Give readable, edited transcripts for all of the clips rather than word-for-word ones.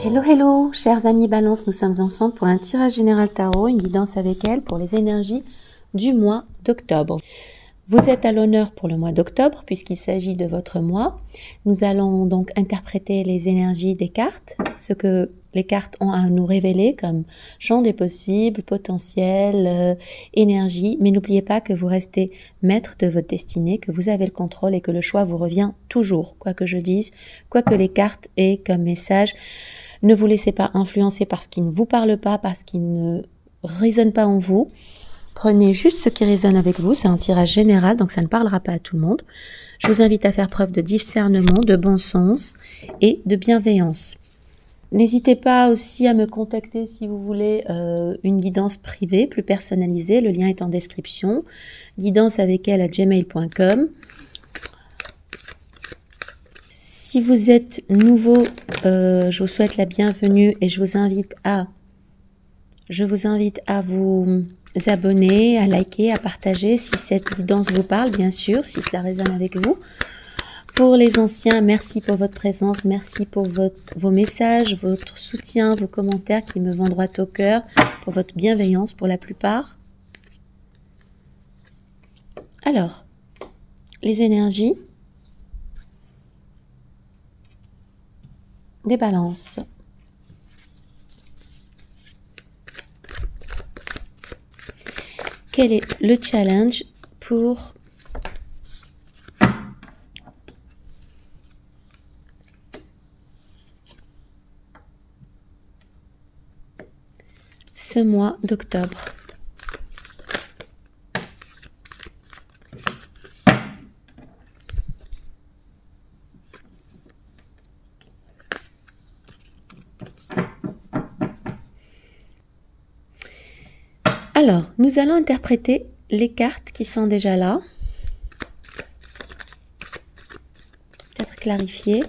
Hello, hello, chers amis Balance, nous sommes ensemble pour un tirage général tarot, une guidance avec elle pour les énergies du mois d'octobre. Vous êtes à l'honneur pour le mois d'octobre puisqu'il s'agit de votre mois. Nous allons donc interpréter les énergies des cartes, ce que les cartes ont à nous révéler comme champ des possibles, potentiel, énergie. Mais n'oubliez pas que vous restez maître de votre destinée, que vous avez le contrôle et que le choix vous revient toujours, quoi que je dise, quoi que les cartes aient comme message. Ne vous laissez pas influencer par ce qui ne vous parle pas, par ce qui ne résonne pas en vous. Prenez juste ce qui résonne avec vous, c'est un tirage général, donc ça ne parlera pas à tout le monde. Je vous invite à faire preuve de discernement, de bon sens et de bienveillance. N'hésitez pas aussi à me contacter si vous voulez une guidance privée, plus personnalisée, le lien est en description. Guidance avec elle à gmail.com. Si vous êtes nouveau, je vous souhaite la bienvenue et je vous invite à vous abonner, à liker, à partager si cette guidance vous parle, bien sûr, si cela résonne avec vous. Pour les anciens, merci pour votre présence, merci pour vos messages, votre soutien, vos commentaires qui me vont droit au cœur, pour votre bienveillance pour la plupart. Alors, les énergies des balances. Quel est le challenge pour ce mois d'octobre? Alors, nous allons interpréter les cartes qui sont déjà là. Peut-être clarifier.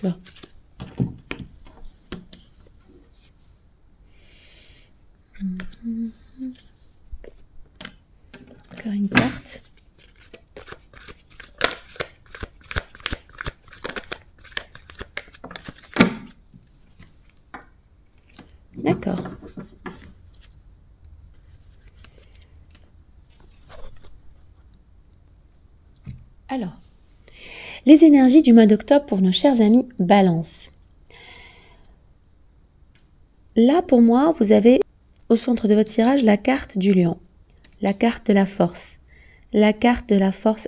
Bon. Encore une carte. D'accord. Alors, les énergies du mois d'octobre pour nos chers amis Balance. Là, pour moi, vous avez au centre de votre tirage la carte du lion, la carte de la force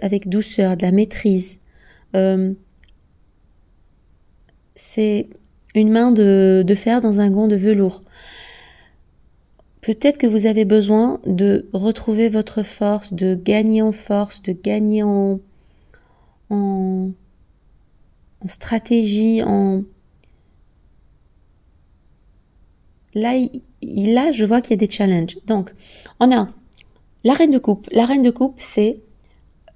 avec douceur, de la maîtrise. C'est une main de fer dans un gant de velours. Peut-être que vous avez besoin de retrouver votre force, de gagner en force, de gagner en stratégie, Là, je vois qu'il y a des challenges. Donc, on a la reine de coupe. La reine de coupe, c'est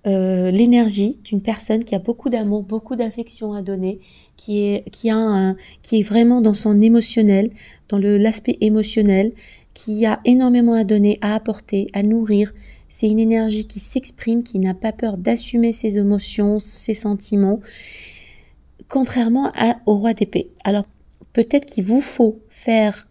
l'énergie d'une personne qui a beaucoup d'amour, beaucoup d'affection à donner, qui est vraiment dans son émotionnel, dans l'aspect émotionnel, qui a énormément à donner, à apporter, à nourrir. C'est une énergie qui s'exprime, qui n'a pas peur d'assumer ses émotions, ses sentiments, contrairement au roi d'épée. Alors, peut-être qu'il vous faut faire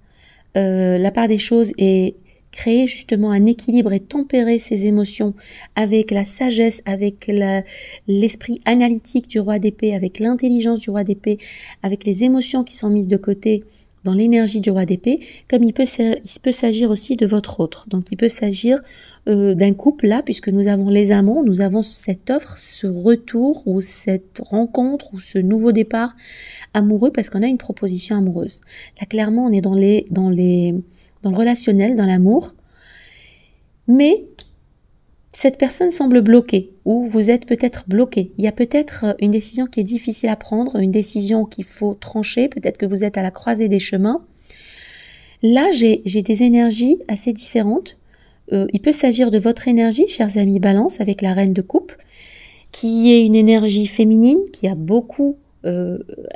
la part des choses et créer justement un équilibre et tempérer ses émotions avec la sagesse, avec l'esprit analytique du roi d'épée, avec l'intelligence du roi d'épée, avec les émotions qui sont mises de côté dans l'énergie du roi d'épée, comme il peut s'agir aussi de votre autre. Donc il peut s'agir d'un couple là, puisque nous avons les amants, nous avons cette offre, ce retour ou cette rencontre ou ce nouveau départ amoureux parce qu'on a une proposition amoureuse. Là clairement on est dans le relationnel, dans l'amour, mais cette personne semble bloquée ou vous êtes peut-être bloqué. Il y a peut-être une décision qui est difficile à prendre, une décision qu'il faut trancher, peut-être que vous êtes à la croisée des chemins. Là, j'ai des énergies assez différentes. Il peut s'agir de votre énergie, chers amis Balance, avec la reine de coupe, qui est une énergie féminine, qui a beaucoup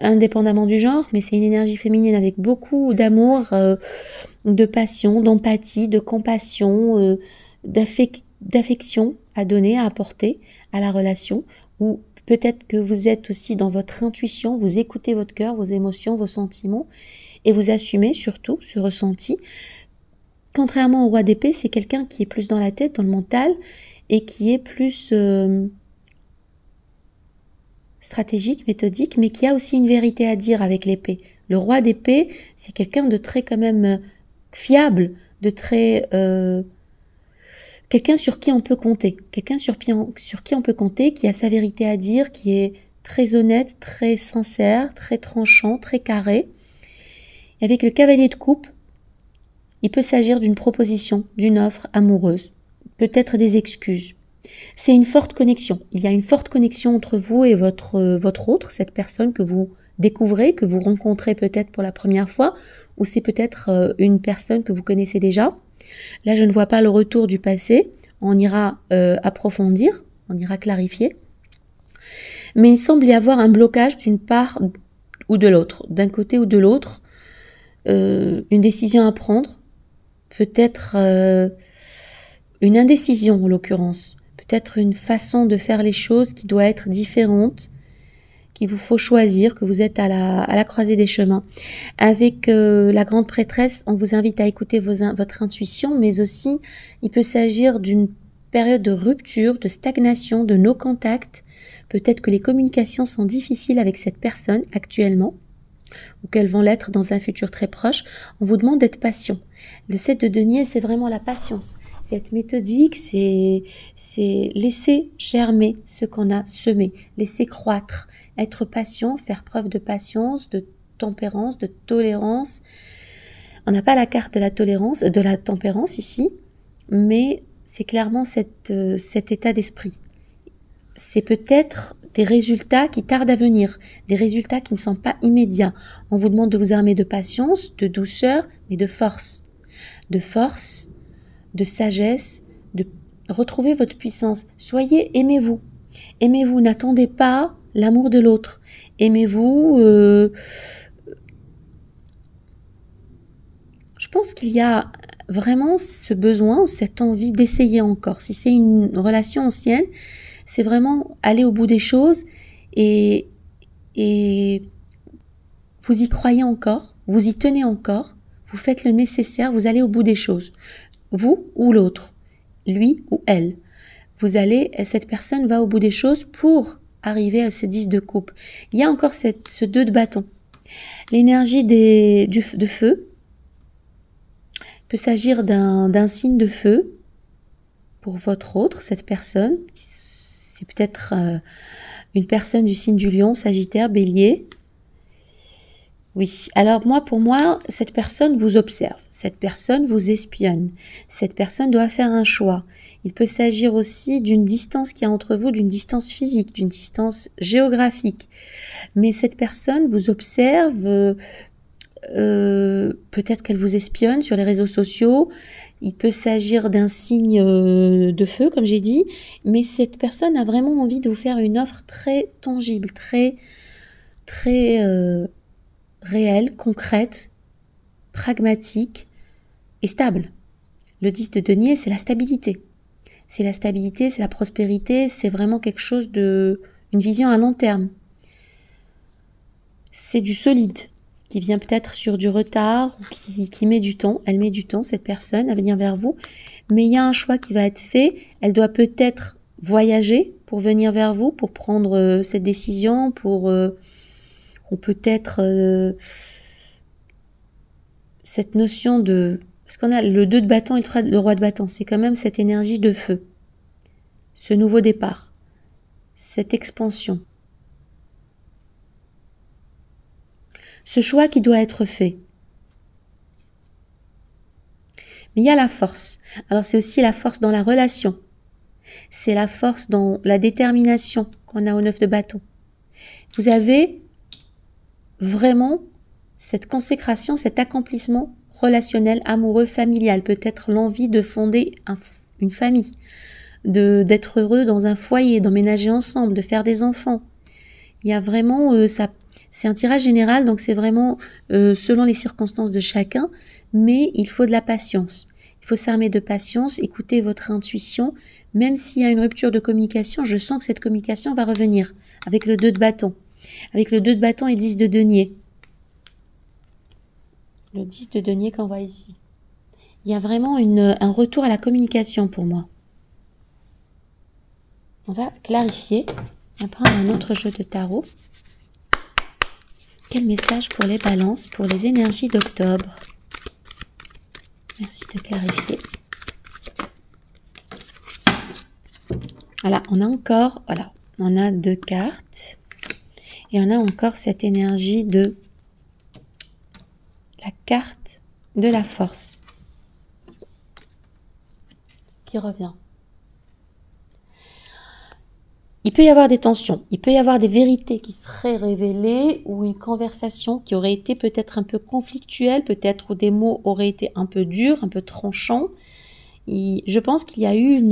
indépendamment du genre, mais c'est une énergie féminine avec beaucoup d'amour, de passion, d'empathie, de compassion, d'affection à donner, à apporter à la relation, ou peut-être que vous êtes aussi dans votre intuition, vous écoutez votre cœur, vos émotions, vos sentiments, et vous assumez surtout ce ressenti. Contrairement au roi d'épée, c'est quelqu'un qui est plus dans la tête, dans le mental, et qui est plus stratégique, méthodique, mais qui a aussi une vérité à dire avec l'épée. Le roi d'épée, c'est quelqu'un de très quand même fiable, de très... quelqu'un sur qui on peut compter. Quelqu'un sur qui on peut compter, qui a sa vérité à dire, qui est très honnête, très sincère, très tranchant, très carré. Et avec le cavalier de coupe, il peut s'agir d'une proposition, d'une offre amoureuse, peut-être des excuses. C'est une forte connexion. Il y a une forte connexion entre vous et votre autre, cette personne que vous découvrez, que vous rencontrez peut-être pour la première fois, ou c'est peut-être une personne que vous connaissez déjà. Là, je ne vois pas le retour du passé. On ira approfondir, on ira clarifier. Mais il semble y avoir un blocage d'une part ou de l'autre, d'un côté ou de l'autre, une décision à prendre, peut-être une indécision en l'occurrence, peut-être une façon de faire les choses qui doit être différente, qu'il vous faut choisir, que vous êtes à la croisée des chemins. Avec la grande prêtresse, on vous invite à écouter votre intuition, mais aussi il peut s'agir d'une période de rupture, de stagnation, de no contact. Peut-être que les communications sont difficiles avec cette personne actuellement, ou qu'elles vont l'être dans un futur très proche. On vous demande d'être patient. Le 7 de denier, c'est vraiment la patience. C'est être méthodique, c'est laisser germer ce qu'on a semé, laisser croître, être patient, faire preuve de patience, de tempérance, de tolérance. On n'a pas la carte de la tolérance, de la tempérance ici, mais c'est clairement cet état d'esprit. C'est peut-être des résultats qui tardent à venir, des résultats qui ne sont pas immédiats. On vous demande de vous armer de patience, de douceur, mais de force. De force, de sagesse, de retrouver votre puissance. Aimez-vous. Aimez-vous, n'attendez pas l'amour de l'autre. Aimez-vous. Je pense qu'il y a vraiment ce besoin, cette envie d'essayer encore. Si c'est une relation ancienne, c'est vraiment aller au bout des choses et vous y croyez encore, vous y tenez encore, vous faites le nécessaire, vous allez au bout des choses. Vous ou l'autre, lui ou elle. Cette personne va au bout des choses pour arriver à ce 10 de coupe. Il y a encore ce 2 de bâton. L'énergie de feu peut s'agir d'un signe de feu pour votre autre, cette personne. C'est peut-être une personne du signe du lion, sagittaire, bélier. Oui, alors pour moi, cette personne vous observe, cette personne vous espionne, cette personne doit faire un choix. Il peut s'agir aussi d'une distance qu'il y a entre vous, d'une distance physique, d'une distance géographique. Mais cette personne vous observe, peut-être qu'elle vous espionne sur les réseaux sociaux. Il peut s'agir d'un signe de feu, comme j'ai dit, mais cette personne a vraiment envie de vous faire une offre très tangible, très réelle, concrète, pragmatique et stable. Le 10 de denier, c'est la stabilité. C'est la stabilité, c'est la prospérité, c'est vraiment quelque chose une vision à long terme. C'est du solide qui vient peut-être sur du retard, qui met du temps. Elle met du temps, cette personne, à venir vers vous. Mais il y a un choix qui va être fait. Elle doit peut-être voyager pour venir vers vous, pour prendre cette décision, ou peut-être cette notion de... Parce qu'on a le 2 de bâton et le roi de bâton. C'est quand même cette énergie de feu. Ce nouveau départ. Cette expansion. Ce choix qui doit être fait. Mais il y a la force. Alors c'est aussi la force dans la relation. C'est la force dans la détermination qu'on a au 9 de bâton. Vous avez vraiment cette consécration, cet accomplissement relationnel, amoureux, familial. Peut-être l'envie de fonder une famille, d'être heureux dans un foyer, d'emménager ensemble, de faire des enfants. Il y a vraiment, C'est un tirage général, donc c'est vraiment selon les circonstances de chacun, mais il faut de la patience. Il faut s'armer de patience, écouter votre intuition. Même s'il y a une rupture de communication, je sens que cette communication va revenir avec le 2 de bâton. Avec le 2 de bâton et le 10 de denier. Le 10 de denier qu'on voit ici. Il y a vraiment un retour à la communication pour moi. On va clarifier. On va prendre un autre jeu de tarot. Quel message pour les balances, pour les énergies d'octobre? Merci de clarifier. Voilà, on a encore, voilà, on a 2 cartes. Et on a encore cette énergie de la carte de la force qui revient. Il peut y avoir des tensions, il peut y avoir des vérités qui seraient révélées ou une conversation qui aurait été peut-être un peu conflictuelle, peut-être où des mots auraient été un peu durs, un peu tranchants. Je pense qu'il y a eu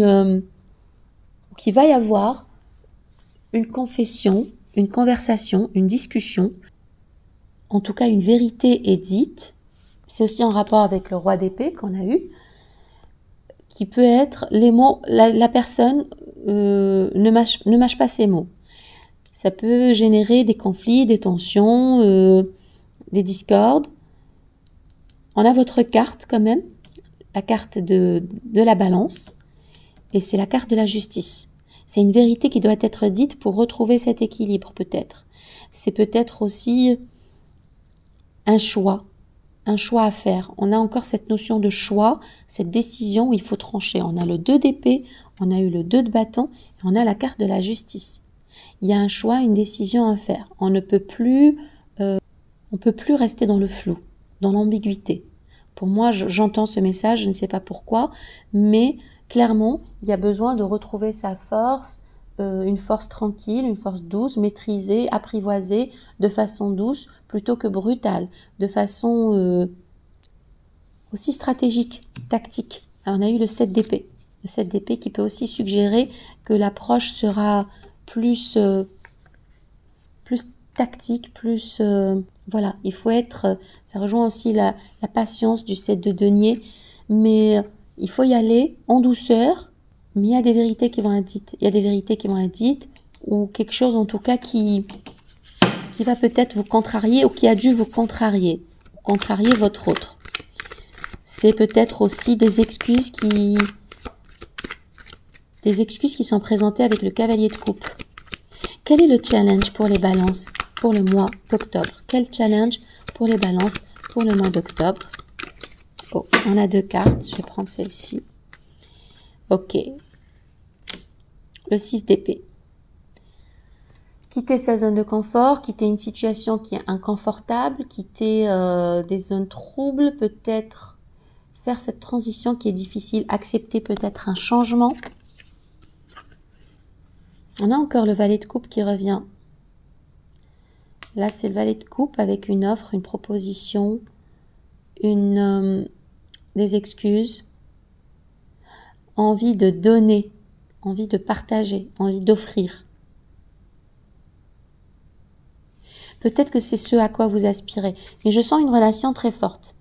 qu'il va y avoir une confession, une conversation, une discussion. En tout cas, une vérité est dite. C'est aussi en rapport avec le roi d'épée qu'on a eu, qui peut être les mots, la personne ne mâche pas ses mots. Ça peut générer des conflits, des tensions, des discordes. On a votre carte quand même, la carte de la balance, et c'est la carte de la justice. C'est une vérité qui doit être dite pour retrouver cet équilibre peut-être. C'est peut-être aussi un choix à faire. On a encore cette notion de choix, cette décision où il faut trancher. On a le 2 d'épée, on a eu le 2 de bâton, et on a la carte de la justice. Il y a un choix, une décision à faire. On ne peut plus, rester dans le flou, dans l'ambiguïté. Pour moi, j'entends ce message, je ne sais pas pourquoi, mais clairement, il y a besoin de retrouver sa force, une force tranquille, une force douce, maîtrisée, apprivoisée, de façon douce, plutôt que brutale, de façon aussi stratégique, tactique. Alors, on a eu le 7 d'épée. Le 7 d'épée qui peut aussi suggérer que l'approche sera plus tactique, plus... voilà, il faut être... Ça rejoint aussi la patience du 7 de denier, mais il faut y aller en douceur, mais il y a des vérités qui vont être dites. Il y a des vérités qui vont être dites, ou quelque chose en tout cas qui va peut-être vous contrarier, ou qui a dû vous contrarier votre autre. C'est peut-être aussi des excuses qui sont présentées avec le cavalier de coupe. Quel est le challenge pour les balances pour le mois d'octobre? Quel challenge pour les balances pour le mois d'octobre? Oh, on a 2 cartes. Je vais prendre celle-ci. Ok. Le 6 d'épée. Quitter sa zone de confort, quitter une situation qui est inconfortable, quitter des zones troubles, peut-être faire cette transition qui est difficile, accepter peut-être un changement. On a encore le valet de coupe qui revient. Là, c'est le valet de coupe avec une offre, une proposition, des excuses, envie de donner, envie de partager, envie d'offrir. Peut-être que c'est ce à quoi vous aspirez, mais je sens une relation très forte.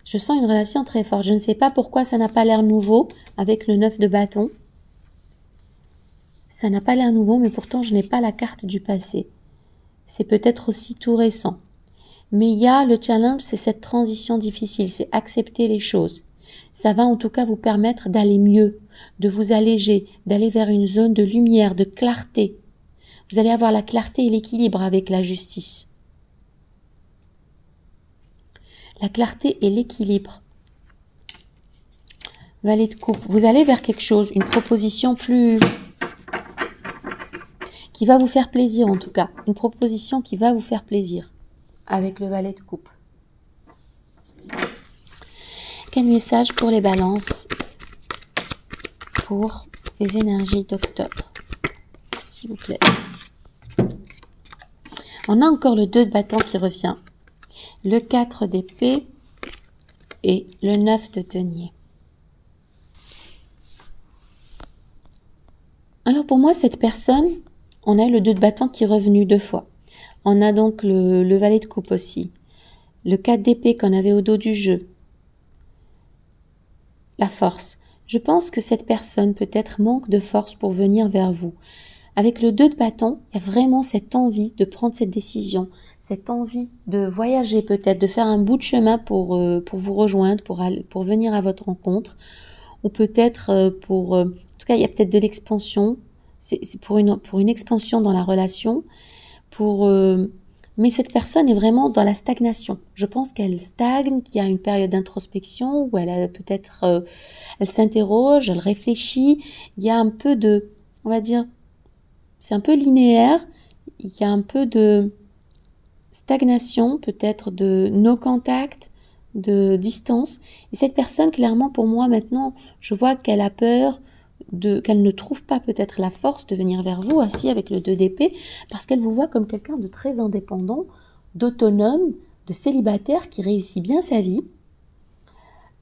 Je sens une relation très forte. Je ne sais pas pourquoi ça n'a pas l'air nouveau avec le 9 de bâton. Ça n'a pas l'air nouveau, mais pourtant je n'ai pas la carte du passé. C'est peut-être aussi tout récent. Mais il y a le challenge, c'est cette transition difficile, c'est accepter les choses. Ça va en tout cas vous permettre d'aller mieux, de vous alléger, d'aller vers une zone de lumière, de clarté. Vous allez avoir la clarté et l'équilibre avec la justice. La clarté et l'équilibre. Valet de coupe. Vous allez vers quelque chose, une proposition qui va vous faire plaisir en tout cas. Une proposition qui va vous faire plaisir avec le valet de coupe. Quel message pour les balances pour les énergies d'octobre, s'il vous plaît. On a encore le 2 de bâton qui revient, le 4 d'épée et le 9 de denier. Alors pour moi, cette personne, on a le 2 de bâton qui est revenu 2 fois. On a donc le valet de coupe aussi. Le 4 d'épée qu'on avait au dos du jeu. La force. Je pense que cette personne peut-être manque de force pour venir vers vous. Avec le 2 de bâton, il y a vraiment cette envie de prendre cette décision, cette envie de voyager peut-être, de faire un bout de chemin pour vous rejoindre, pour venir à votre rencontre, ou peut-être en tout cas, il y a peut-être de l'expansion, c'est pour une expansion dans la relation, mais cette personne est vraiment dans la stagnation. Je pense qu'elle stagne, qu'il y a une période d'introspection où elle a peut-être, elle s'interroge, elle réfléchit. Il y a un peu de, on va dire, c'est un peu linéaire. Il y a un peu de stagnation, peut-être de no contact, de distance. Et cette personne, clairement, pour moi, maintenant, je vois qu'elle a peur qu'elle ne trouve pas peut-être la force de venir vers vous, assis avec le 2 d'épée, parce qu'elle vous voit comme quelqu'un de très indépendant, d'autonome, de célibataire, qui réussit bien sa vie.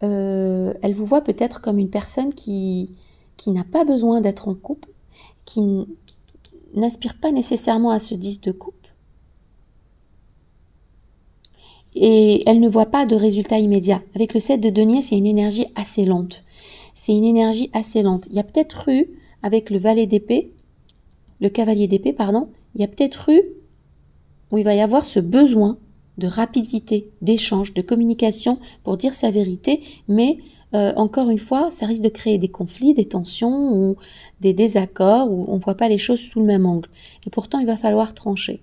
Elle vous voit peut-être comme une personne qui n'a pas besoin d'être en couple, qui n'aspire pas nécessairement à ce 10 de coupe. Et elle ne voit pas de résultat immédiat. Avec le 7 de denier, c'est une énergie assez lente. C'est une énergie assez lente. Il y a peut-être eu, avec le valet d'épée, le cavalier d'épée, pardon, il y a peut-être eu où il va y avoir ce besoin de rapidité, d'échange, de communication pour dire sa vérité, mais encore une fois, ça risque de créer des conflits, des tensions ou des désaccords où on ne voit pas les choses sous le même angle. Et pourtant, il va falloir trancher.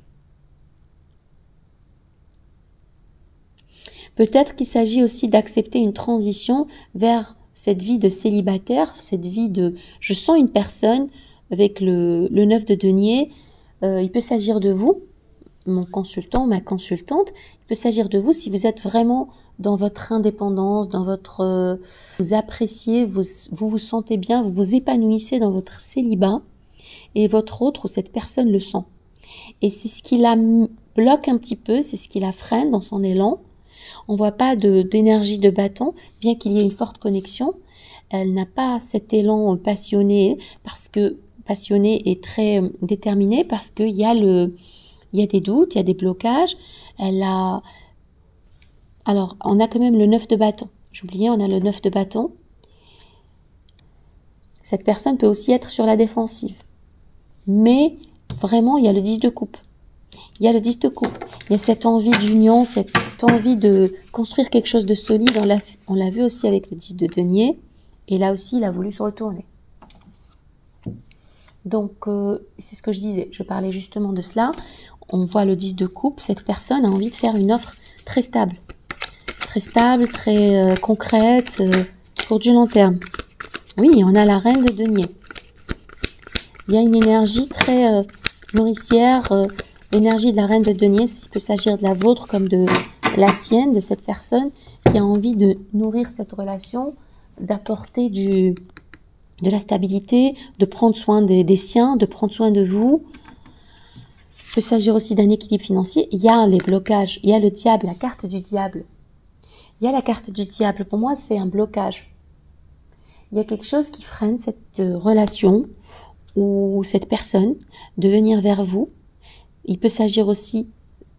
Peut-être qu'il s'agit aussi d'accepter une transition vers cette vie de célibataire, cette vie de... Je sens une personne avec le 9 de denier, il peut s'agir de vous, mon consultant, ma consultante, il peut s'agir de vous si vous êtes vraiment dans votre indépendance, dans votre... vous appréciez, vous vous sentez bien, vous vous épanouissez dans votre célibat, et votre autre ou cette personne le sent. Et c'est ce qui la bloque un petit peu, c'est ce qui la freine dans son élan. On ne voit pas d'énergie de bâton, bien qu'il y ait une forte connexion. Elle n'a pas cet élan passionné, passionné et très déterminé, parce qu'il y a des doutes, il y a des blocages. Alors, on a quand même le 9 de bâton. J'oubliais, on a le 9 de bâton. Cette personne peut aussi être sur la défensive. Mais vraiment, il y a le 10 de coupe. Il y a le 10 de coupe. Il y a cette envie d'union, cette envie de construire quelque chose de solide. On l'a vu aussi avec le 10 de denier. Et là aussi, il a voulu se retourner. Donc, c'est ce que je disais. Je parlais justement de cela. On voit le 10 de coupe. Cette personne a envie de faire une offre très stable. Très stable, très concrète, pour du long terme. Oui, on a la reine de denier. Il y a une énergie très nourricière, l'énergie de la reine de denier. Il peut s'agir de la vôtre comme de la sienne, de cette personne qui a envie de nourrir cette relation, d'apporter de la stabilité, de prendre soin des siens, de prendre soin de vous. Il peut s'agir aussi d'un équilibre financier. Il y a les blocages, il y a le diable, la carte du diable. Il y a la carte du diable. Pour moi, c'est un blocage. Il y a quelque chose qui freine cette relation ou cette personne de venir vers vous. Il peut s'agir aussi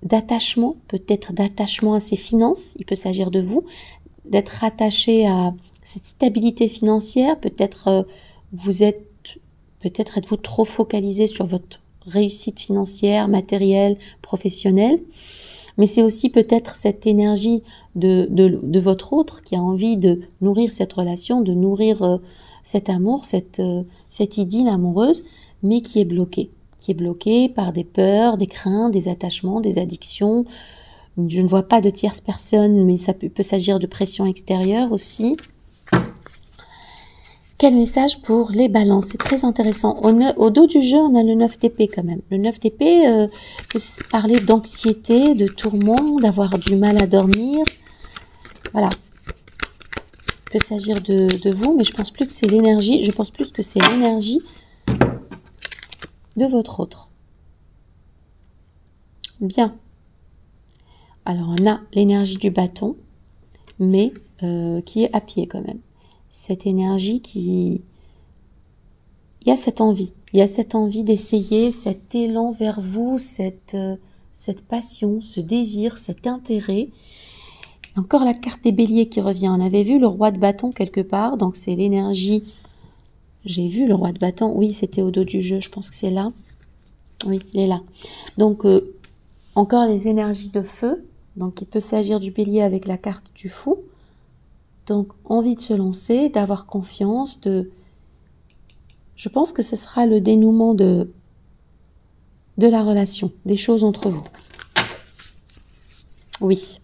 d'attachement, peut-être d'attachement à ses finances. Il peut s'agir de vous, d'être rattaché à cette stabilité financière. Peut-être êtes-vous trop focalisé sur votre réussite financière, matérielle, professionnelle. Mais c'est aussi peut-être cette énergie de votre autre qui a envie de nourrir cette relation, de nourrir cet amour, cette idylle amoureuse, mais qui est bloquée par des peurs, des craintes, des attachements, des addictions. Je ne vois pas de tierce personne, mais ça peut s'agir de pression extérieure aussi. Quel message pour les balances? C'est très intéressant. Au dos du jeu, on a le 9 d'épée quand même. Le 9 d'épée peut parler d'anxiété, de tourment, d'avoir du mal à dormir. Voilà. Il peut s'agir de vous, mais je pense plus que c'est l'énergie. Je pense plus que c'est l'énergie de votre autre. Bien. Alors, on a l'énergie du bâton, mais qui est à pied quand même. Cette énergie il y a cette envie d'essayer, cet élan vers vous, cette cette passion, ce désir, cet intérêt. Encore la carte des béliers qui revient. On avait vu le roi de bâton quelque part, donc c'est l'énergie. J'ai vu le roi de bâton, oui, c'était au dos du jeu, je pense que c'est là. Oui, il est là. Donc, encore les énergies de feu. Donc, il peut s'agir du bélier avec la carte du fou. Donc, envie de se lancer, d'avoir confiance, Je pense que ce sera le dénouement de la relation, des choses entre vous. Oui.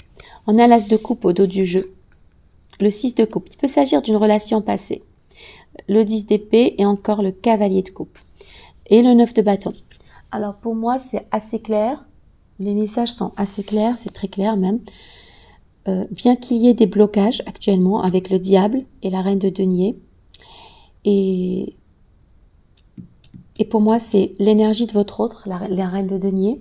On a l'as de coupe au dos du jeu. Le 6 de coupe. Il peut s'agir d'une relation passée. Le 10 d'épée et encore le cavalier de coupe. Et le 9 de bâton. Alors, pour moi, c'est assez clair. Les messages sont assez clairs, c'est très clair même. Bien qu'il y ait des blocages actuellement avec le diable et la reine de denier. Et pour moi, c'est l'énergie de votre autre, la reine de denier.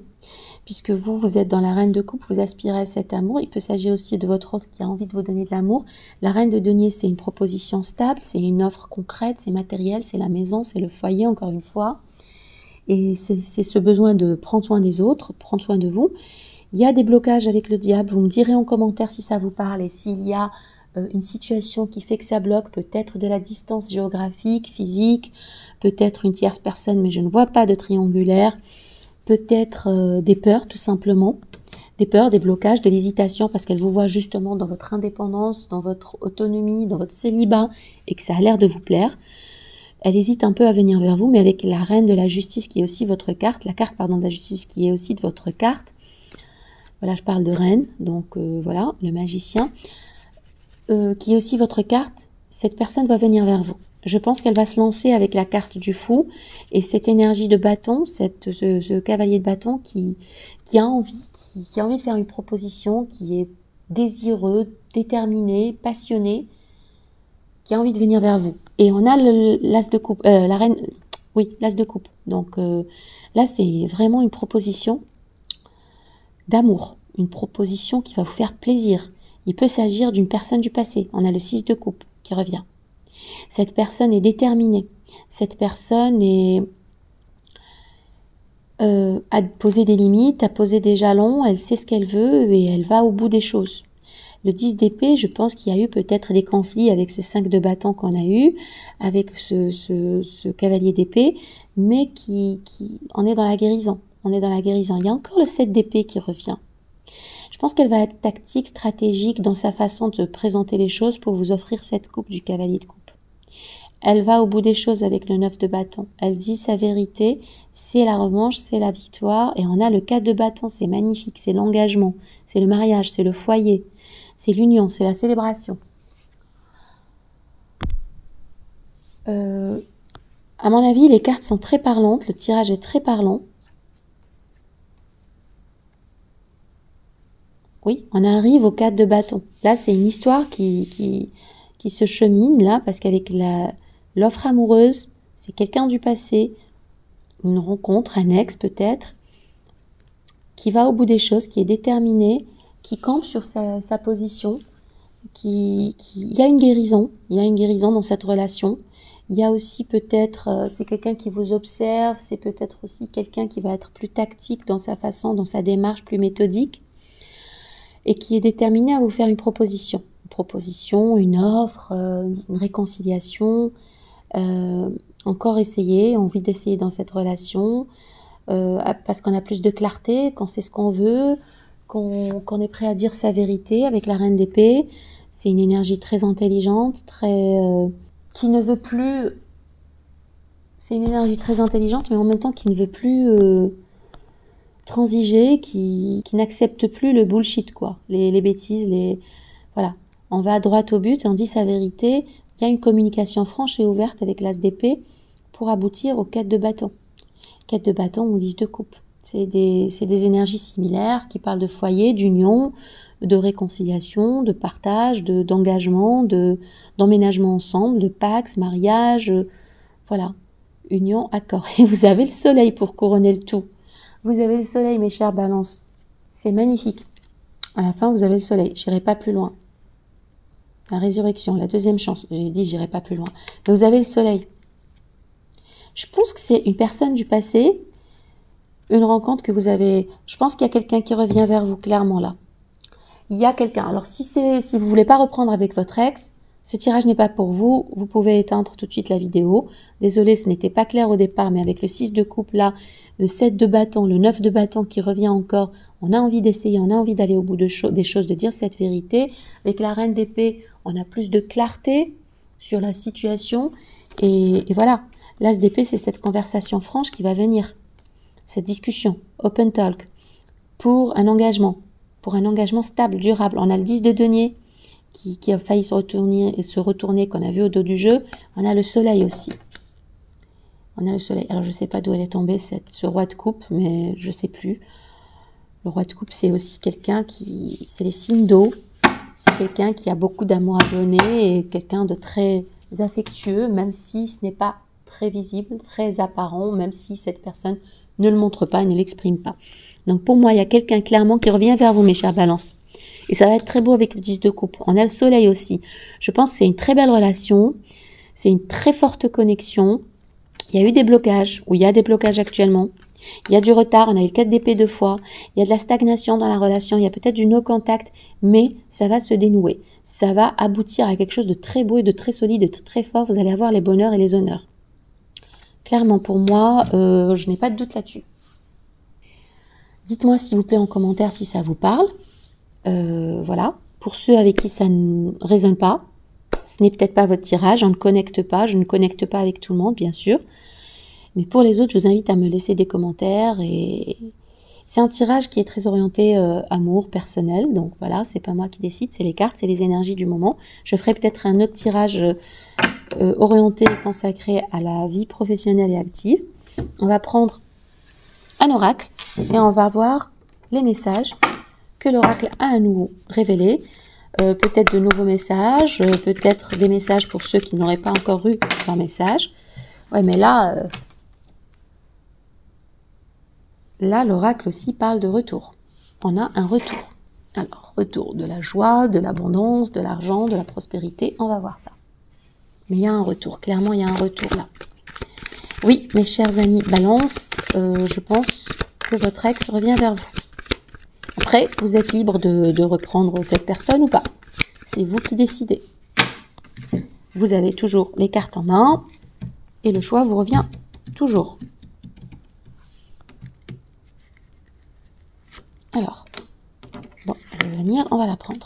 Puisque vous êtes dans la reine de coupe, vous aspirez à cet amour. Il peut s'agir aussi de votre autre qui a envie de vous donner de l'amour. La reine de denier, c'est une proposition stable, c'est une offre concrète, c'est matériel, c'est la maison, c'est le foyer, encore une fois. Et c'est ce besoin de prendre soin des autres, prendre soin de vous. Il y a des blocages avec le diable. Vous me direz en commentaire si ça vous parle et s'il y a une situation qui fait que ça bloque, peut-être de la distance géographique, physique, peut-être une tierce personne, mais je ne vois pas de triangulaire. Peut-être des peurs, tout simplement. Des peurs, des blocages, de l'hésitation, parce qu'elle vous voit justement dans votre indépendance, dans votre autonomie, dans votre célibat, et que ça a l'air de vous plaire. Elle hésite un peu à venir vers vous, mais avec la reine de la justice qui est aussi votre carte, la carte, pardon, de la justice qui est aussi de votre carte. Voilà, je parle de reine, donc voilà, le magicien, qui est aussi votre carte. Cette personne va venir vers vous. Je pense qu'elle va se lancer avec la carte du fou et cette énergie de bâton, ce cavalier de bâton qui a envie de faire une proposition, qui est désireux, déterminé, passionné, qui a envie de venir vers vous. Et on a l'as de coupe, la reine, oui, l'as de coupe. Donc là, c'est vraiment une proposition d'amour, une proposition qui va vous faire plaisir. Il peut s'agir d'une personne du passé. On a le 6 de coupe qui revient. Cette personne est déterminée. Cette personne a posé des limites, a posé des jalons, elle sait ce qu'elle veut et elle va au bout des choses. Le 10 d'épée, je pense qu'il y a eu peut-être des conflits avec ce 5 de bâton qu'on a eu, avec ce cavalier d'épée, mais on est dans la guérison. On est dans la guérison. Il y a encore le 7 d'épée qui revient. Je pense qu'elle va être tactique, stratégique dans sa façon de présenter les choses pour vous offrir cette coupe du cavalier de coupe. Elle va au bout des choses avec le 9 de bâton. Elle dit sa vérité, c'est la revanche, c'est la victoire. Et on a le 4 de bâton, c'est magnifique, c'est l'engagement, c'est le mariage, c'est le foyer, c'est l'union, c'est la célébration. À mon avis, les cartes sont très parlantes, le tirage est très parlant. Oui, on arrive au 4 de bâton. Là, c'est une histoire qui se chemine, là, parce qu'avec l'offre amoureuse, c'est quelqu'un du passé, une rencontre, un ex peut-être, qui va au bout des choses, qui est déterminé, qui campe sur sa position, il y a une guérison dans cette relation. Il y a aussi peut-être, c'est quelqu'un qui vous observe, c'est peut-être aussi quelqu'un qui va être plus tactique dans sa façon, dans sa démarche, plus méthodique, et qui est déterminé à vous faire une proposition. Une proposition, une offre, une réconciliation, encore essayer, envie d'essayer dans cette relation, parce qu'on a plus de clarté, qu'on sait ce qu'on veut, qu'on est prêt à dire sa vérité avec la reine d'épée. C'est une énergie très intelligente, qui ne veut plus... C'est une énergie très intelligente, mais en même temps qui ne veut plus transiger, qui n'accepte plus le bullshit, quoi. Les bêtises, voilà. On va droit au but, on dit sa vérité. Il y a une communication franche et ouverte avec l'as d'épée pour aboutir au 4 de bâton. 4 de bâton ou 10 de coupe. C'est des énergies similaires qui parlent de foyer, d'union, de réconciliation, de partage, d'engagement, d'emménagement ensemble, de pax, mariage, voilà. Union, accord. Et vous avez le soleil pour couronner le tout. Vous avez le soleil, mes chers balances. C'est magnifique. À la fin, vous avez le soleil. J'irai pas plus loin. La résurrection, la deuxième chance. J'ai dit, j'irai pas plus loin. Mais vous avez le soleil. Je pense que c'est une personne du passé une rencontre que vous avez... Je pense qu'il y a quelqu'un qui revient vers vous, clairement, là. Il y a quelqu'un. Alors, si vous voulez pas reprendre avec votre ex, ce tirage n'est pas pour vous. Vous pouvez éteindre tout de suite la vidéo. Désolée, ce n'était pas clair au départ, mais avec le 6 de coupe là, le 7 de bâton, le 9 de bâton qui revient encore, on a envie d'essayer, on a envie d'aller au bout des choses, de dire cette vérité. Avec la reine d'épée, on a plus de clarté sur la situation. Et voilà, l'as d'épée, c'est cette conversation franche qui va venir. Cette discussion, open talk, pour un engagement stable, durable. On a le 10 de denier qui a failli se retourner, qu'on a vu au dos du jeu. On a le soleil aussi. On a le soleil. Alors, je ne sais pas d'où elle est tombée, ce roi de coupe, mais je ne sais plus. Le roi de coupe, c'est aussi quelqu'un c'est les signes d'eau. C'est quelqu'un qui a beaucoup d'amour à donner et quelqu'un de très affectueux, même si ce n'est pas très visible, très apparent, même si cette personne ne le montre pas, ne l'exprime pas. Donc, pour moi, il y a quelqu'un clairement qui revient vers vous, mes chers balances. Et ça va être très beau avec le 10 de coupe. On a le soleil aussi. Je pense que c'est une très belle relation. C'est une très forte connexion. Il y a eu des blocages, ou il y a des blocages actuellement. Il y a du retard, on a eu le 4 d'épée 2 fois. Il y a de la stagnation dans la relation. Il y a peut-être du no contact, mais ça va se dénouer. Ça va aboutir à quelque chose de très beau et de très solide, de très fort. Vous allez avoir les bonheurs et les honneurs. Clairement, pour moi, je n'ai pas de doute là-dessus. Dites-moi s'il vous plaît en commentaire si ça vous parle. Voilà. Pour ceux avec qui ça ne résonne pas, ce n'est peut-être pas votre tirage, on ne connecte pas, je ne connecte pas avec tout le monde, bien sûr. Mais pour les autres, je vous invite à me laisser des commentaires. Et c'est un tirage qui est très orienté amour, personnel. Donc voilà, c'est pas moi qui décide, c'est les cartes, c'est les énergies du moment. Je ferai peut-être un autre tirage orienté et consacré à la vie professionnelle et active. On va prendre un oracle et on va voir les messages que l'oracle a à nous révéler. Peut-être de nouveaux messages, peut-être des messages pour ceux qui n'auraient pas encore eu leur message. Ouais, mais là, l'oracle aussi parle de retour. On a un retour. Alors, retour de la joie, de l'abondance, de l'argent, de la prospérité. On va voir ça. Mais il y a un retour. Clairement, il y a un retour là. Oui, mes chers amis Balance, je pense que votre ex revient vers vous. Après, vous êtes libre de reprendre cette personne ou pas. C'est vous qui décidez. Vous avez toujours les cartes en main et le choix vous revient toujours. Alors, bon, elle va venir, on va la prendre.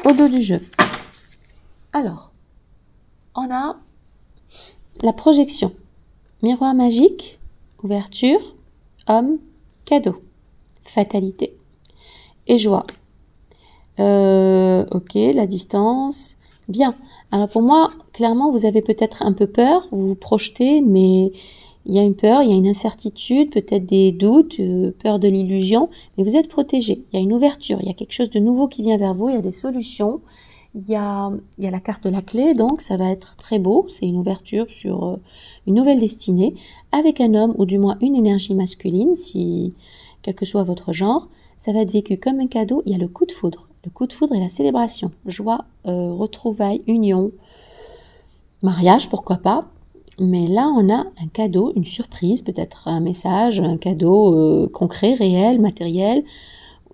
Au dos du jeu. Alors, on a la projection. Miroir magique, ouverture, homme, cadeau, fatalité et joie. Ok, la distance. Bien. Alors pour moi, clairement, vous avez peut-être un peu peur, vous vous projetez, mais il y a une peur, il y a une incertitude, peut-être des doutes, peur de l'illusion, mais vous êtes protégé. Il y a une ouverture, il y a quelque chose de nouveau qui vient vers vous, il y a des solutions. Il y a la carte de la clé, donc ça va être très beau. C'est une ouverture sur une nouvelle destinée avec un homme ou du moins une énergie masculine, si quel que soit votre genre. Ça va être vécu comme un cadeau. Il y a le coup de foudre. Le coup de foudre et la célébration. Joie, retrouvailles, union, mariage, pourquoi pas. Mais là, on a un cadeau, une surprise, peut-être un message, un cadeau concret, réel, matériel,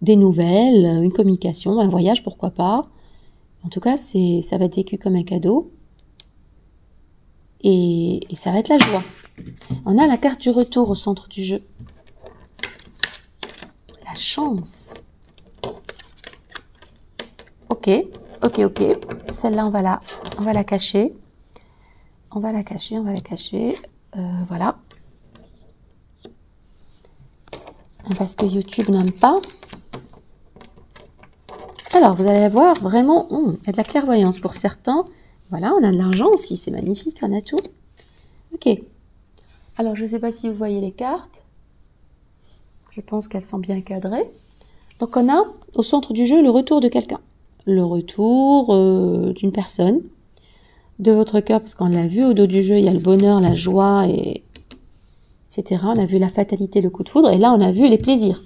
des nouvelles, une communication, un voyage, pourquoi pas. En tout cas, ça va être vécu comme un cadeau. Et ça va être la joie. On a la carte du retour au centre du jeu. La chance. Ok. Celle-là, on va la cacher. On va la cacher. Voilà. Parce que YouTube n'aime pas. Alors, vous allez voir vraiment, il y a de la clairvoyance pour certains. Voilà, on a de l'argent aussi, c'est magnifique, on a tout. Ok. Alors, je ne sais pas si vous voyez les cartes. Je pense qu'elles sont bien cadrées. Donc, on a au centre du jeu le retour de quelqu'un. Le retour d'une personne. de votre cœur, parce qu'on l'a vu au dos du jeu, il y a le bonheur, la joie, etc. On a vu la fatalité, le coup de foudre, et là on a vu les plaisirs.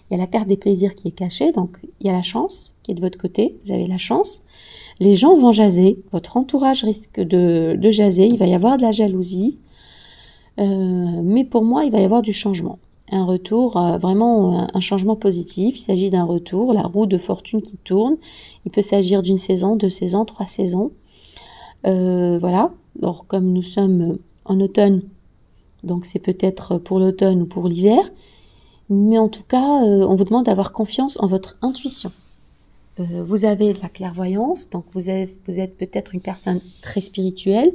Il y a la carte des plaisirs qui est cachée, donc il y a la chance qui est de votre côté, vous avez la chance. Les gens vont jaser, votre entourage risque de jaser, il va y avoir de la jalousie, mais pour moi il va y avoir du changement. Un retour, vraiment un changement positif, il s'agit d'un retour, la roue de fortune qui tourne, il peut s'agir d'une saison, 2 saisons, 3 saisons. Voilà, alors comme nous sommes en automne, donc c'est peut-être pour l'automne ou pour l'hiver, mais en tout cas, on vous demande d'avoir confiance en votre intuition. Vous avez de la clairvoyance, donc vous êtes peut-être une personne très spirituelle,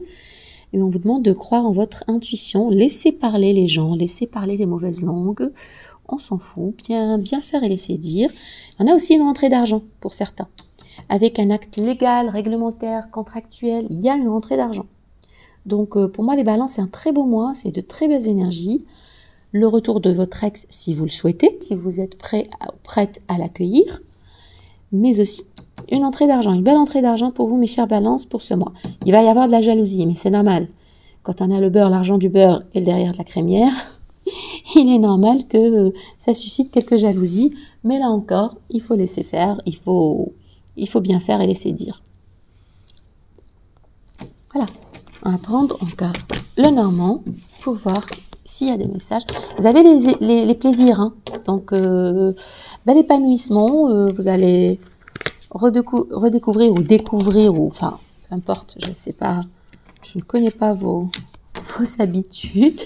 et on vous demande de croire en votre intuition, laissez parler les gens, laissez parler les mauvaises langues, on s'en fout, bien faire et laisser dire. On a aussi une rentrée d'argent pour certains. Avec un acte légal, réglementaire, contractuel, il y a une rentrée d'argent. Donc pour moi, les balances, c'est un très beau mois, c'est de très belles énergies. Le retour de votre ex, si vous le souhaitez, si vous êtes prête à l'accueillir, mais aussi une entrée d'argent, une belle entrée d'argent pour vous, mes chères balances, pour ce mois. Il va y avoir de la jalousie, mais c'est normal. Quand on a le beurre, l'argent du beurre et le derrière de la crémière, il est normal que ça suscite quelques jalousies, mais là encore, il faut laisser faire, il faut bien faire et laisser dire. Voilà, on va prendre encore le normand pour voir s'il y a des messages. Vous avez les plaisirs, hein. Donc bel épanouissement, vous allez redécouvrir ou découvrir, ou enfin, peu importe, je ne sais pas, je ne connais pas vos habitudes,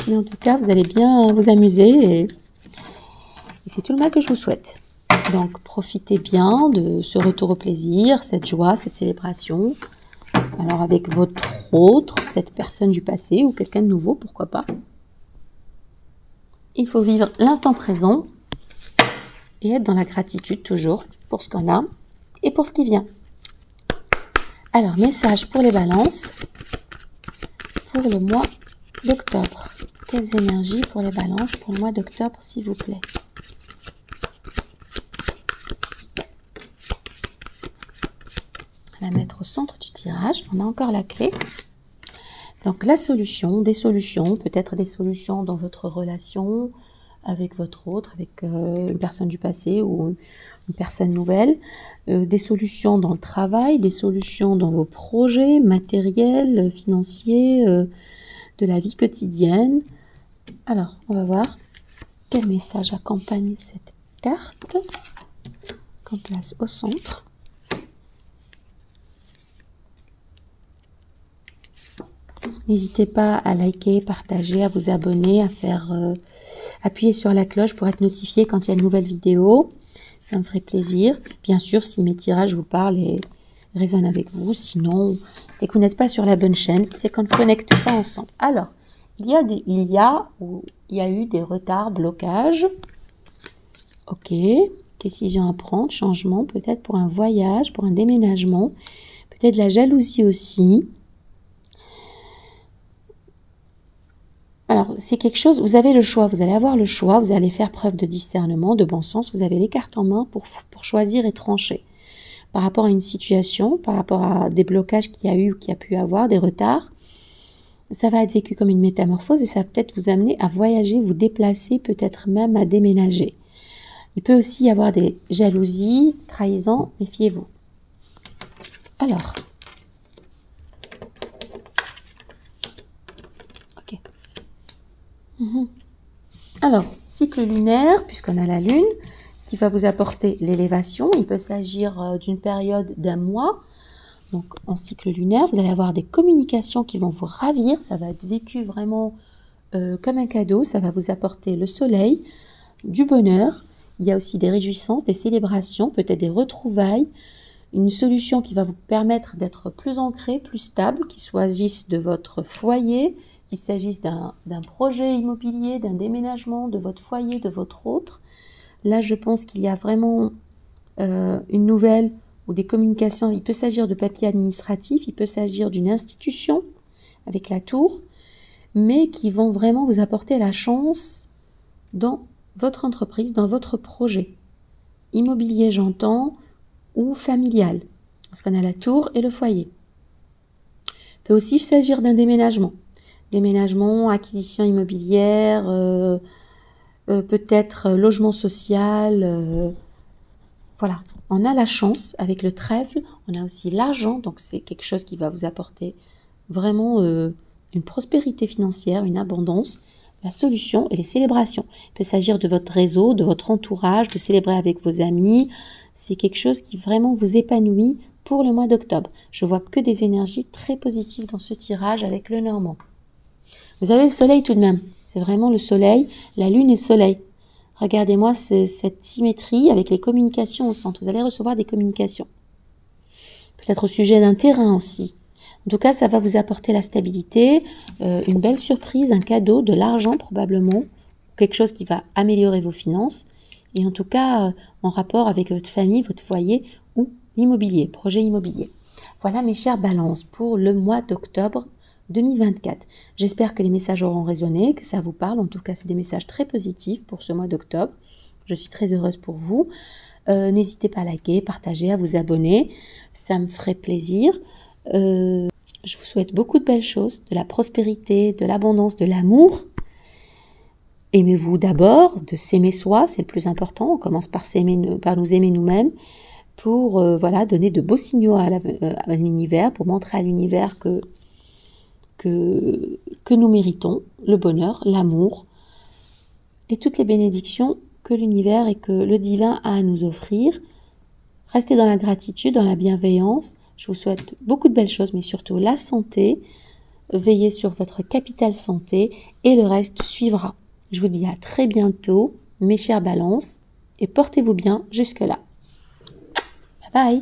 mais en tout cas, vous allez bien vous amuser et c'est tout le mal que je vous souhaite. Donc, profitez bien de ce retour au plaisir, cette joie, cette célébration. Alors, avec votre autre, cette personne du passé ou quelqu'un de nouveau, pourquoi pas. Il faut vivre l'instant présent et être dans la gratitude toujours pour ce qu'on a et pour ce qui vient. Alors, message pour les balances pour le mois d'octobre. Quelles énergies pour les balances pour le mois d'octobre, s'il vous plaît? On va la mettre au centre du tirage. On a encore la clé. Donc, la solution, des solutions, peut-être des solutions dans votre relation avec votre autre, avec une personne du passé ou une personne nouvelle, des solutions dans le travail, des solutions dans vos projets matériels, financiers, de la vie quotidienne. Alors, on va voir quel message accompagne cette carte qu'on place au centre. N'hésitez pas à liker, partager, à vous abonner, à faire appuyer sur la cloche pour être notifié quand il y a une nouvelle vidéo. Ça me ferait plaisir. Bien sûr, si mes tirages vous parlent et résonnent avec vous. Sinon, c'est que vous n'êtes pas sur la bonne chaîne. C'est qu'on ne connecte pas ensemble. Alors, il y a eu des retards, blocages. Ok. Décision à prendre, changement, peut-être pour un voyage, pour un déménagement. Peut-être la jalousie aussi. Alors, c'est quelque chose, vous avez le choix, vous allez avoir le choix, vous allez faire preuve de discernement, de bon sens, vous avez les cartes en main pour choisir et trancher. Par rapport à une situation, par rapport à des blocages qu'il y a eu ou qu'il y a pu avoir, des retards, ça va être vécu comme une métamorphose et ça va peut-être vous amener à voyager, vous déplacer, peut-être même à déménager. Il peut aussi y avoir des jalousies, trahisons, méfiez-vous. Alors, ok. Alors, cycle lunaire, puisqu'on a la lune, qui va vous apporter l'élévation. Il peut s'agir d'une période d'un mois. Donc, en cycle lunaire, vous allez avoir des communications qui vont vous ravir. Ça va être vécu vraiment comme un cadeau. Ça va vous apporter le soleil, du bonheur. Il y a aussi des réjouissances, des célébrations, peut-être des retrouvailles. Une solution qui va vous permettre d'être plus ancré, plus stable, qu'il s'agisse de votre foyer, qu'il s'agisse d'un projet immobilier, d'un déménagement, de votre foyer, de votre autre. Là, je pense qu'il y a vraiment une nouvelle ou des communications. Il peut s'agir de papiers administratifs, il peut s'agir d'une institution avec la tour, mais qui vont vraiment vous apporter la chance dans votre entreprise, dans votre projet. Immobilier, j'entends, ou familial, parce qu'on a la tour et le foyer. peut aussi s'agir d'un déménagement. Déménagement, acquisition immobilière, peut-être logement social. Voilà, on a la chance avec le trèfle, on a aussi l'argent, donc c'est quelque chose qui va vous apporter vraiment une prospérité financière, une abondance. La solution et les célébrations. Il peut s'agir de votre réseau, de votre entourage, de célébrer avec vos amis. C'est quelque chose qui vraiment vous épanouit pour le mois d'octobre. Je vois que des énergies très positives dans ce tirage avec le Normand. Vous avez le soleil tout de même. C'est vraiment le soleil, la lune et le soleil. Regardez-moi cette symétrie avec les communications au centre. Vous allez recevoir des communications. Peut-être au sujet d'un terrain aussi. En tout cas, ça va vous apporter la stabilité, une belle surprise, un cadeau, de l'argent probablement, quelque chose qui va améliorer vos finances. Et en tout cas, en rapport avec votre famille, votre foyer ou l'immobilier, projet immobilier. Voilà mes chers balances pour le mois d'octobre 2024. J'espère que les messages auront résonné, que ça vous parle. En tout cas, c'est des messages très positifs pour ce mois d'octobre. Je suis très heureuse pour vous. N'hésitez pas à liker, partager, à vous abonner. Ça me ferait plaisir. Je vous souhaite beaucoup de belles choses, de la prospérité, de l'abondance, de l'amour. Aimez-vous d'abord, de s'aimer soi, c'est le plus important. On commence par nous aimer nous-mêmes pour voilà, donner de beaux signaux à l'univers, pour montrer à l'univers que nous méritons le bonheur, l'amour et toutes les bénédictions que l'univers et que le divin a à nous offrir. Restez dans la gratitude, dans la bienveillance. Je vous souhaite beaucoup de belles choses, mais surtout la santé. Veillez sur votre capital santé et le reste suivra. Je vous dis à très bientôt, mes chères balances, et portez-vous bien jusque-là. Bye bye!